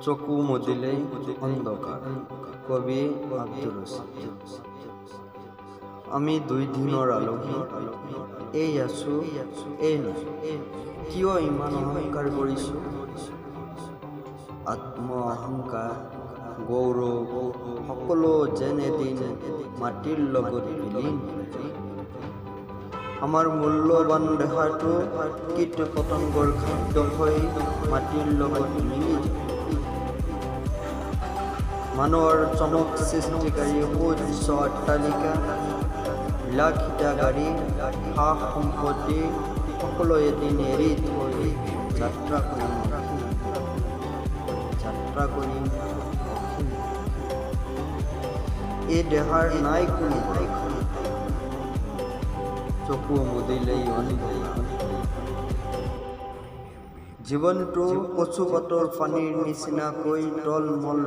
চকু মুদিলেই অন্ধকাৰ। কবি আব্দুৰ ৰশিদ। আমি 2 দিনৰ আলহী, এই আছো এই নাই। কিয় ইমান অহংকাৰ কৰিছো? আত্ম অহংকাৰ, গৌৰৱ সকলো যেন এদিন মাটিৰ লগত বিলীন। আমাৰ মূল্যৱান দেহাটো কীট পতংগৰ খাদ্য হৈ মাটিৰ লগত মিলি যায়। মানুহৰ চমক সৃষ্টিকাৰী উচ্চ অট্টালিকা, বিলাসিতা গাড়ী, সা সম্পত্তি সকলো এদিন এৰি থৈ যাত্ৰা কৰিম। এই দেহাৰ নাই কোনো চকু মুদিলেই অন্ধকাৰ। জীৱনটো কচু পাতৰ পানীৰ নিচিনাকৈ টলমল।